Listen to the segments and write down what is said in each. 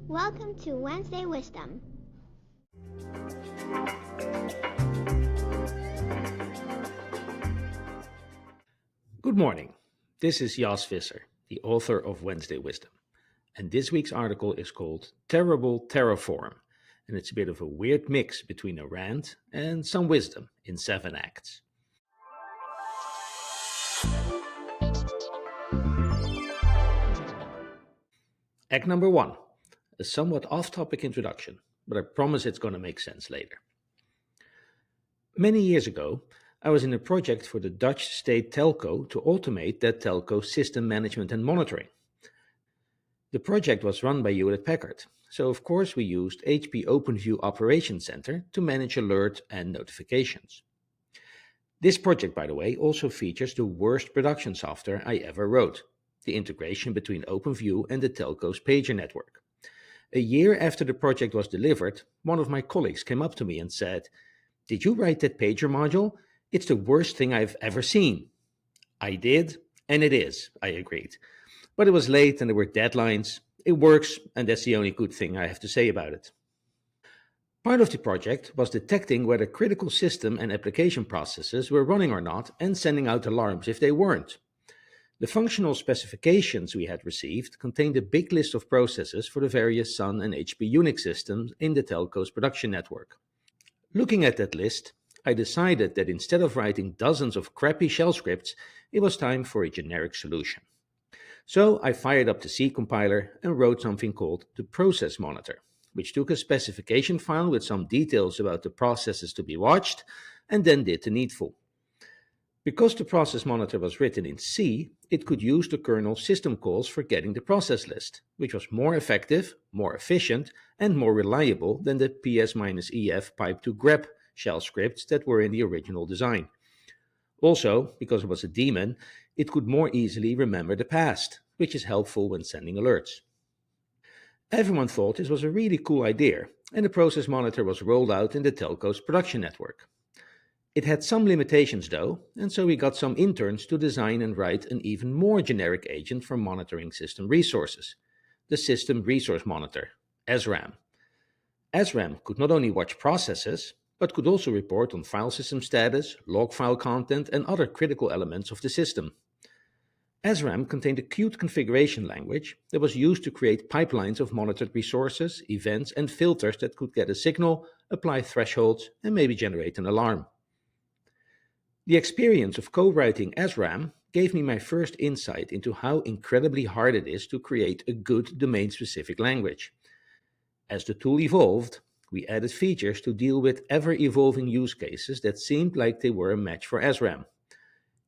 Welcome to Wednesday Wisdom. Good morning. This is Jas Visser, the author of Wednesday Wisdom. And this week's article is called Terrible Terraform. And it's a bit of a weird mix between a rant and some wisdom in 7 acts. Act number 1, a somewhat off-topic introduction, but I promise it's going to make sense later. Many years ago, I was in a project for the Dutch state telco to automate that telco's system management and monitoring. The project was run by Hewlett-Packard, so of course we used HP OpenView Operations Center to manage alert and notifications. This project, by the way, also features the worst production software I ever wrote, the integration between OpenView and the telco's pager network. A year after the project was delivered, one of my colleagues came up to me and said, "Did you write that pager module? It's the worst thing I've ever seen." I did, and it is, I agreed. But it was late and there were deadlines. It works, and that's the only good thing I have to say about it. Part of the project was detecting whether critical system and application processes were running or not and sending out alarms if they weren't. The functional specifications we had received contained a big list of processes for the various Sun and HP Unix systems in the telco's production network. Looking at that list, I decided that instead of writing dozens of crappy shell scripts, it was time for a generic solution. So I fired up the C compiler and wrote something called the process monitor, which took a specification file with some details about the processes to be watched and then did the needful. Because the process monitor was written in C, it could use the kernel's system calls for getting the process list, which was more effective, more efficient, and more reliable than the ps-ef pipe to grep shell scripts that were in the original design. Also, because it was a daemon, it could more easily remember the past, which is helpful when sending alerts. Everyone thought this was a really cool idea, and the process monitor was rolled out in the telco's production network. It had some limitations though, and so we got some interns to design and write an even more generic agent for monitoring system resources, the System Resource Monitor, SRAM. SRAM could not only watch processes, but could also report on file system status, log file content, and other critical elements of the system. SRAM contained a cute configuration language that was used to create pipelines of monitored resources, events, and filters that could get a signal, apply thresholds, and maybe generate an alarm. The experience of co-writing SRAM gave me my first insight into how incredibly hard it is to create a good domain-specific language. As the tool evolved, we added features to deal with ever-evolving use cases that seemed like they were a match for SRAM.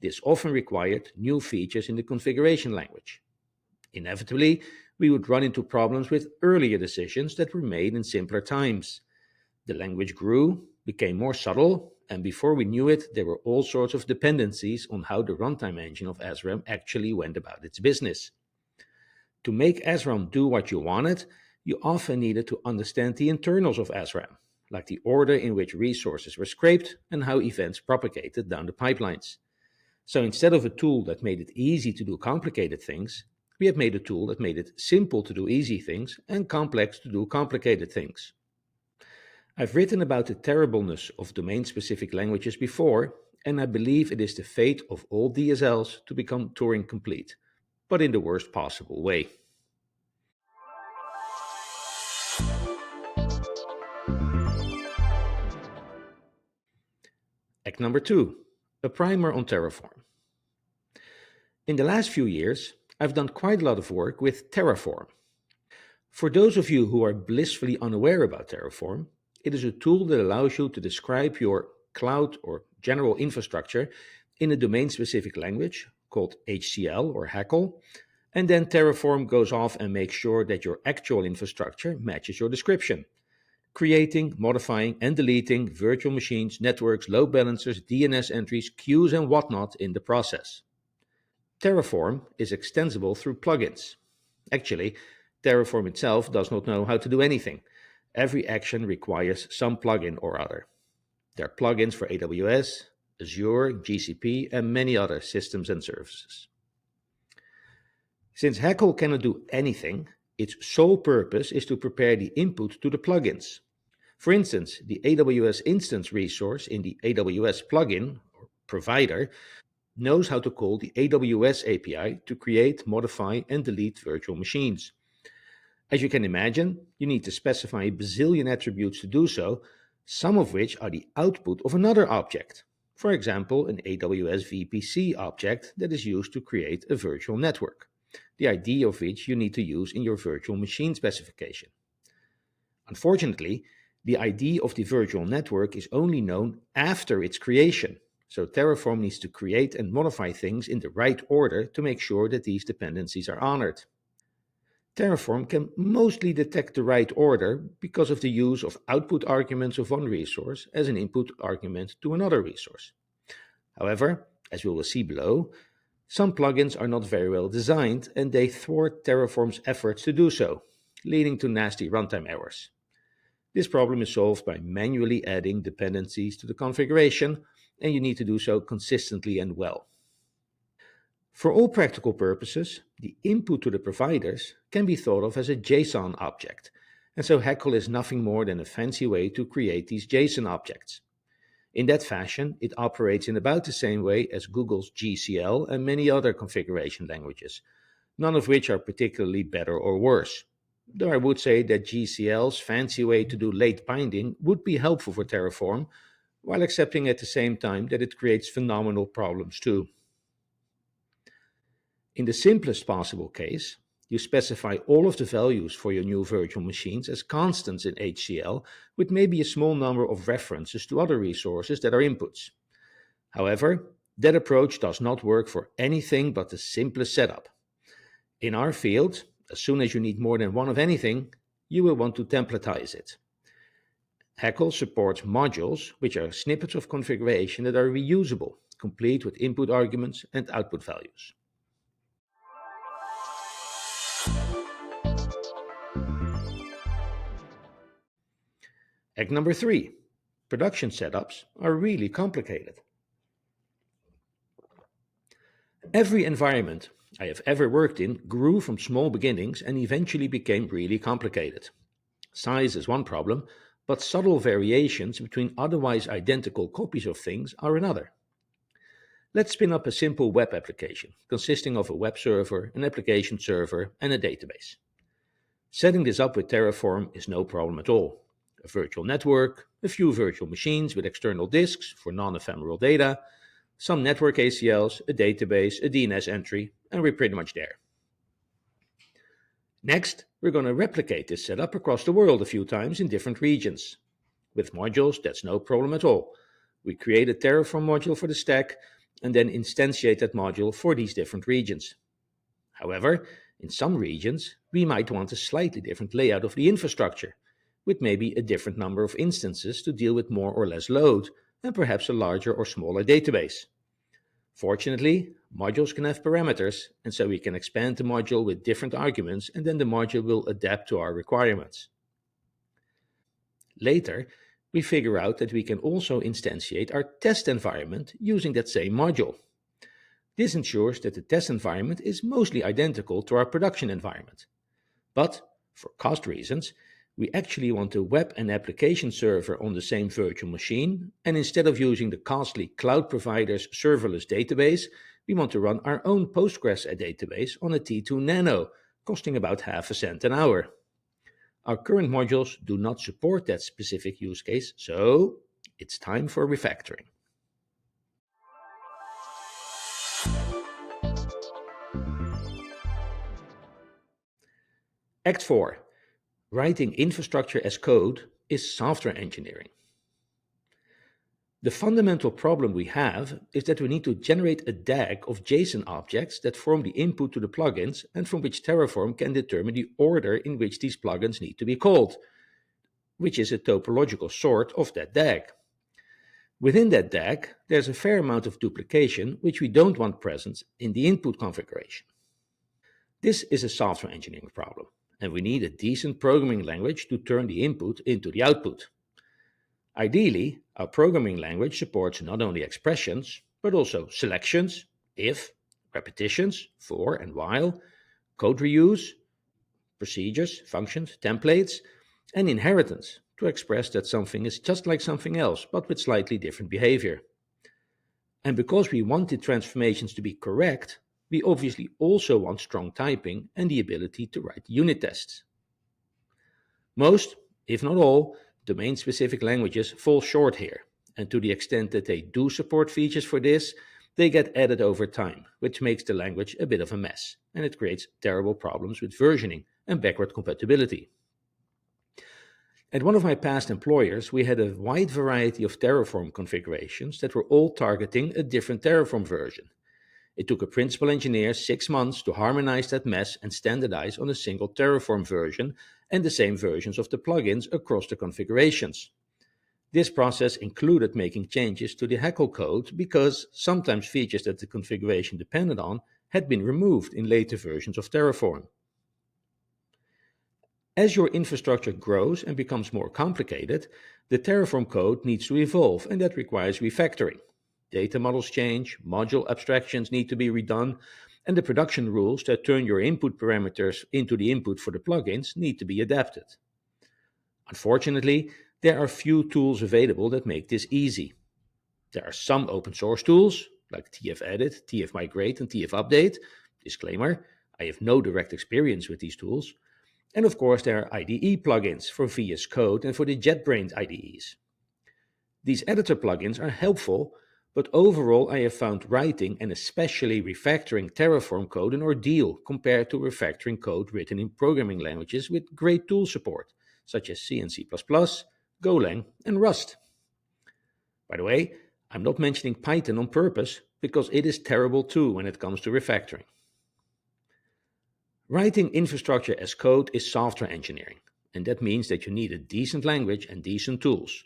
This often required new features in the configuration language. Inevitably, we would run into problems with earlier decisions that were made in simpler times. The language grew, became more subtle, and before we knew it, there were all sorts of dependencies on how the runtime engine of SRAM actually went about its business. To make SRAM do what you wanted, you often needed to understand the internals of SRAM, like the order in which resources were scraped and how events propagated down the pipelines. So instead of a tool that made it easy to do complicated things, we have made a tool that made it simple to do easy things and complex to do complicated things. I've written about the terribleness of domain-specific languages before, and I believe it is the fate of all DSLs to become Turing complete, but in the worst possible way. Act number 2, a primer on Terraform. In the last few years, I've done quite a lot of work with Terraform. For those of you who are blissfully unaware about Terraform, it is a tool that allows you to describe your cloud or general infrastructure in a domain-specific language called HCL or Hackle, and then Terraform goes off and makes sure that your actual infrastructure matches your description, creating, modifying, and deleting virtual machines, networks, load balancers, DNS entries, queues, and whatnot in the process. Terraform is extensible through plugins. Actually, Terraform itself does not know how to do anything. Every action requires some plugin or other. There are plugins for AWS, Azure, GCP, and many other systems and services. Since Hackle cannot do anything, its sole purpose is to prepare the input to the plugins. For instance, the AWS instance resource in the AWS plugin or provider knows how to call the AWS API to create, modify, and delete virtual machines. As you can imagine, you need to specify a bazillion attributes to do so, some of which are the output of another object. For example, an AWS VPC object that is used to create a virtual network, the ID of which you need to use in your virtual machine specification. Unfortunately, the ID of the virtual network is only known after its creation, so Terraform needs to create and modify things in the right order to make sure that these dependencies are honored. Terraform can mostly detect the right order because of the use of output arguments of one resource as an input argument to another resource. However, as we will see below, some plugins are not very well designed and they thwart Terraform's efforts to do so, leading to nasty runtime errors. This problem is solved by manually adding dependencies to the configuration, and you need to do so consistently and well. For all practical purposes, the input to the providers can be thought of as a JSON object, and so Heckle is nothing more than a fancy way to create these JSON objects. In that fashion, it operates in about the same way as Google's GCL and many other configuration languages, none of which are particularly better or worse. Though I would say that GCL's fancy way to do late binding would be helpful for Terraform, while accepting at the same time that it creates phenomenal problems too. In the simplest possible case, you specify all of the values for your new virtual machines as constants in HCL with maybe a small number of references to other resources that are inputs. However, that approach does not work for anything but the simplest setup. In our field, as soon as you need more than one of anything, you will want to templatize it. Heckle supports modules, which are snippets of configuration that are reusable, complete with input arguments and output values. Hack number 3. Production setups are really complicated. Every environment I have ever worked in grew from small beginnings and eventually became really complicated. Size is one problem, but subtle variations between otherwise identical copies of things are another. Let's spin up a simple web application consisting of a web server, an application server, and a database. Setting this up with Terraform is no problem at all. A virtual network, a few virtual machines with external disks for non-ephemeral data, some network ACLs, a database, a DNS entry, and we're pretty much there. Next, we're going to replicate this setup across the world a few times in different regions. With modules, that's no problem at all. We create a Terraform module for the stack and then instantiate that module for these different regions. However, in some regions, we might want a slightly different layout of the infrastructure, with maybe a different number of instances to deal with more or less load, and perhaps a larger or smaller database. Fortunately, modules can have parameters, and so we can expand the module with different arguments, and then the module will adapt to our requirements. Later, we figure out that we can also instantiate our test environment using that same module. This ensures that the test environment is mostly identical to our production environment. But, for cost reasons, we actually want to web an application server on the same virtual machine, and instead of using the costly cloud provider's serverless database, we want to run our own Postgres database on a T2 Nano, costing about half a cent an hour. Our current modules do not support that specific use case, so it's time for refactoring. Act 4. Writing infrastructure as code is software engineering. The fundamental problem we have is that we need to generate a DAG of JSON objects that form the input to the plugins and from which Terraform can determine the order in which these plugins need to be called, which is a topological sort of that DAG. Within that DAG, there's a fair amount of duplication which we don't want present in the input configuration. This is a software engineering problem, and we need a decent programming language to turn the input into the output. Ideally, our programming language supports not only expressions, but also selections, if, repetitions, for and while, code reuse, procedures, functions, templates, and inheritance to express that something is just like something else, but with slightly different behavior. And because we want the transformations to be correct, we obviously also want strong typing and the ability to write unit tests. Most, if not all, domain-specific languages fall short here, and to the extent that they do support features for this, they get added over time, which makes the language a bit of a mess, and it creates terrible problems with versioning and backward compatibility. At one of my past employers, we had a wide variety of Terraform configurations that were all targeting a different Terraform version. It took a principal engineer 6 months to harmonize that mess and standardize on a single Terraform version and the same versions of the plugins across the configurations. This process included making changes to the Hackle code because sometimes features that the configuration depended on had been removed in later versions of Terraform. As your infrastructure grows and becomes more complicated, the Terraform code needs to evolve, and that requires refactoring. Data models change, module abstractions need to be redone, and the production rules that turn your input parameters into the input for the plugins need to be adapted. Unfortunately, there are few tools available that make this easy. There are some open source tools, like tf-edit, tf-migrate, and tf-update. Disclaimer, I have no direct experience with these tools. And of course, there are IDE plugins for VS Code and for the JetBrains IDEs. These editor plugins are helpful, but overall I have found writing and especially refactoring Terraform code an ordeal compared to refactoring code written in programming languages with great tool support, such as C and C++, Golang, and Rust. By the way, I'm not mentioning Python on purpose because it is terrible too when it comes to refactoring. Writing infrastructure as code is software engineering, and that means that you need a decent language and decent tools.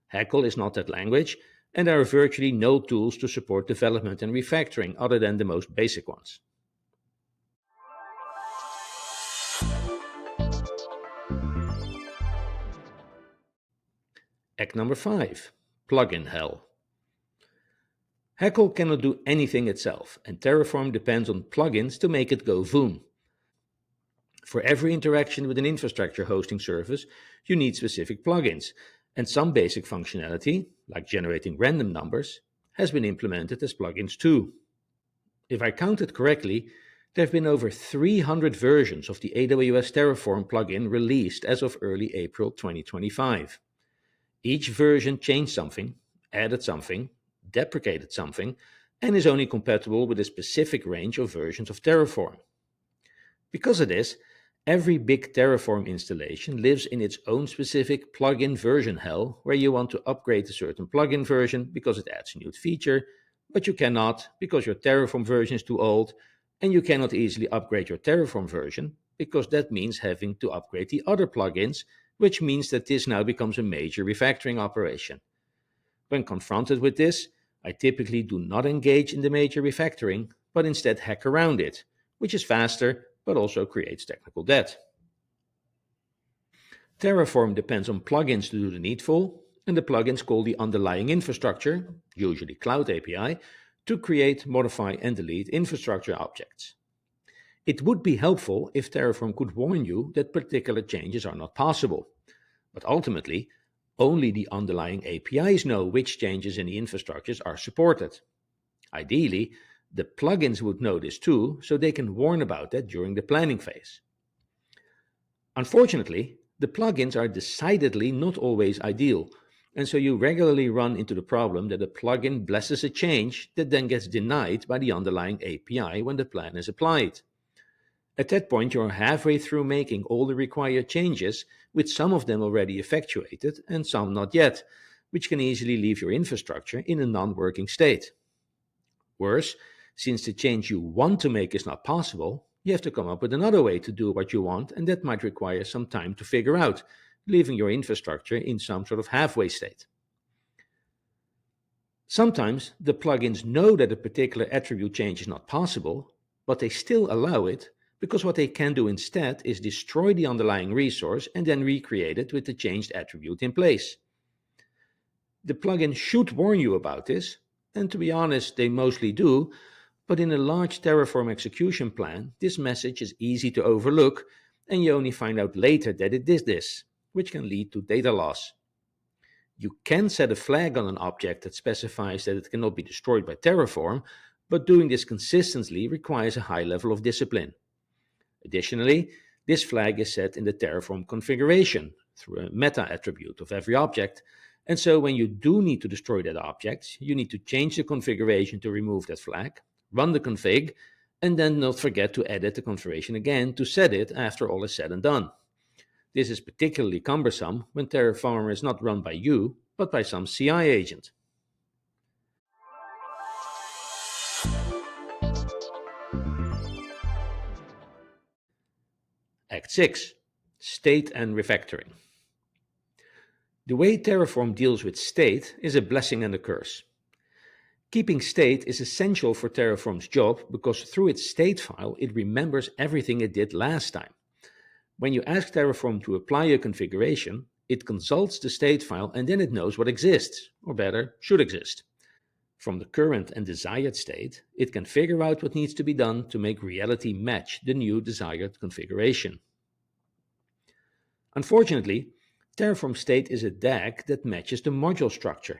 Hackle is not that language, and there are virtually no tools to support development and refactoring other than the most basic ones. Act number 5, plugin hell. Hackle cannot do anything itself, and Terraform depends on plugins to make it go boom. For every interaction with an infrastructure hosting service, you need specific plugins, and some basic functionality, like generating random numbers, has been implemented as plugins too. If I counted correctly, there have been over 300 versions of the AWS Terraform plugin released as of early April 2025. Each version changed something, added something, deprecated something, and is only compatible with a specific range of versions of Terraform. Because of this, every big Terraform installation lives in its own specific plugin version hell, where you want to upgrade a certain plugin version because it adds a new feature, but you cannot because your Terraform version is too old, and you cannot easily upgrade your Terraform version because that means having to upgrade the other plugins, which means that this now becomes a major refactoring operation. When confronted with this, I typically do not engage in the major refactoring, but instead hack around it, which is faster but also creates technical debt. Terraform depends on plugins to do the needful, and the plugins call the underlying infrastructure, usually Cloud API, to create, modify, and delete infrastructure objects. It would be helpful if Terraform could warn you that particular changes are not possible, but ultimately, only the underlying APIs know which changes in the infrastructures are supported. Ideally, the plugins would know this too, so they can warn about that during the planning phase. Unfortunately, the plugins are decidedly not always ideal, and so you regularly run into the problem that a plugin blesses a change that then gets denied by the underlying API when the plan is applied. At that point, you're halfway through making all the required changes, with some of them already effectuated and some not yet, which can easily leave your infrastructure in a non-working state. Worse, since the change you want to make is not possible, you have to come up with another way to do what you want, and that might require some time to figure out, leaving your infrastructure in some sort of halfway state. Sometimes the plugins know that a particular attribute change is not possible, but they still allow it because what they can do instead is destroy the underlying resource and then recreate it with the changed attribute in place. The plugin should warn you about this, and to be honest, they mostly do, but in a large Terraform execution plan, this message is easy to overlook, and you only find out later that it did this, which can lead to data loss. You can set a flag on an object that specifies that it cannot be destroyed by Terraform, but doing this consistently requires a high level of discipline. Additionally, this flag is set in the Terraform configuration through a meta attribute of every object, and so when you do need to destroy that object, you need to change the configuration to remove that flag, run the config, and then not forget to edit the configuration again to set it after all is said and done. This is particularly cumbersome when Terraform is not run by you, but by some CI agent. Act 6. State and Refactoring. The way Terraform deals with state is a blessing and a curse. Keeping state is essential for Terraform's job because through its state file it remembers everything it did last time. When you ask Terraform to apply a configuration, it consults the state file and then it knows what exists, or better, should exist. From the current and desired state, it can figure out what needs to be done to make reality match the new desired configuration. Unfortunately, Terraform state is a DAG that matches the module structure,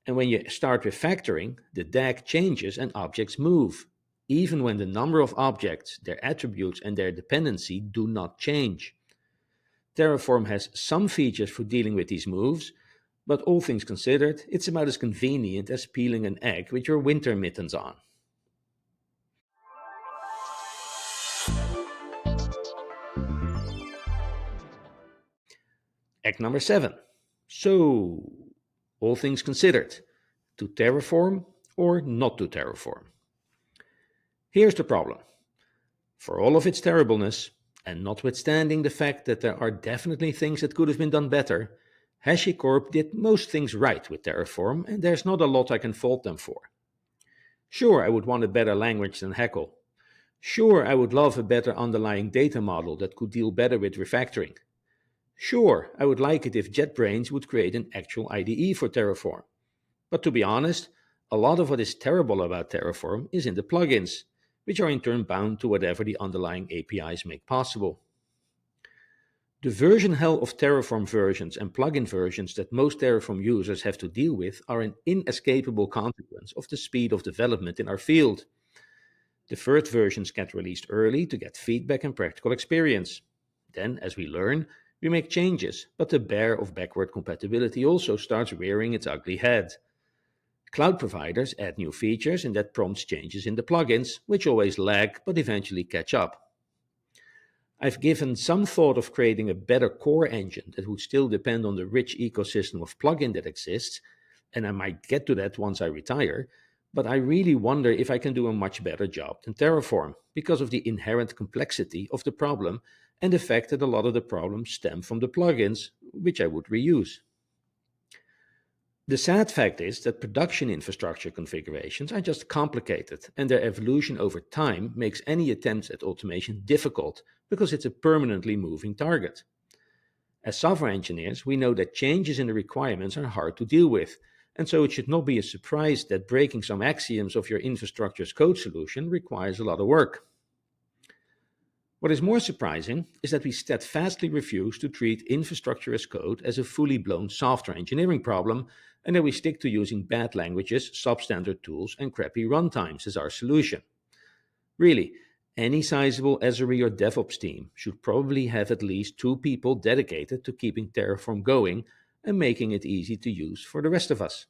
and when you start refactoring, the DAG changes and objects move, even when the number of objects, their attributes, and their dependency do not change. Terraform has some features for dealing with these moves, but all things considered, it's about as convenient as peeling an egg with your winter mittens on. Act number 7. So, all things considered, to Terraform or not to Terraform? Here's the problem. For all of its terribleness, and notwithstanding the fact that there are definitely things that could have been done better, HashiCorp did most things right with Terraform, and there's not a lot I can fault them for. Sure, I would want a better language than Hackle. Sure, I would love a better underlying data model that could deal better with refactoring. Sure, I would like it if JetBrains would create an actual IDE for Terraform. But to be honest, a lot of what is terrible about Terraform is in the plugins, which are in turn bound to whatever the underlying APIs make possible. The version hell of Terraform versions and plugin versions that most Terraform users have to deal with are an inescapable consequence of the speed of development in our field. The first versions get released early to get feedback and practical experience. Then, as we learn, we make changes, but the bear of backward compatibility also starts rearing its ugly head. Cloud providers add new features and that prompts changes in the plugins, which always lag but eventually catch up. I've given some thought of creating a better core engine that would still depend on the rich ecosystem of plugin that exists, and I might get to that once I retire, but I really wonder if I can do a much better job than Terraform because of the inherent complexity of the problem and the fact that a lot of the problems stem from the plugins, which I would reuse. The sad fact is that production infrastructure configurations are just complicated, and their evolution over time makes any attempts at automation difficult because it's a permanently moving target. As software engineers, we know that changes in the requirements are hard to deal with, and so it should not be a surprise that breaking some axioms of your infrastructure's code solution requires a lot of work. What is more surprising is that we steadfastly refuse to treat infrastructure as code as a fully blown software engineering problem, and that we stick to using bad languages, substandard tools, and crappy runtimes as our solution. Really, any sizable SRE or DevOps team should probably have at least 2 people dedicated to keeping Terraform going and making it easy to use for the rest of us.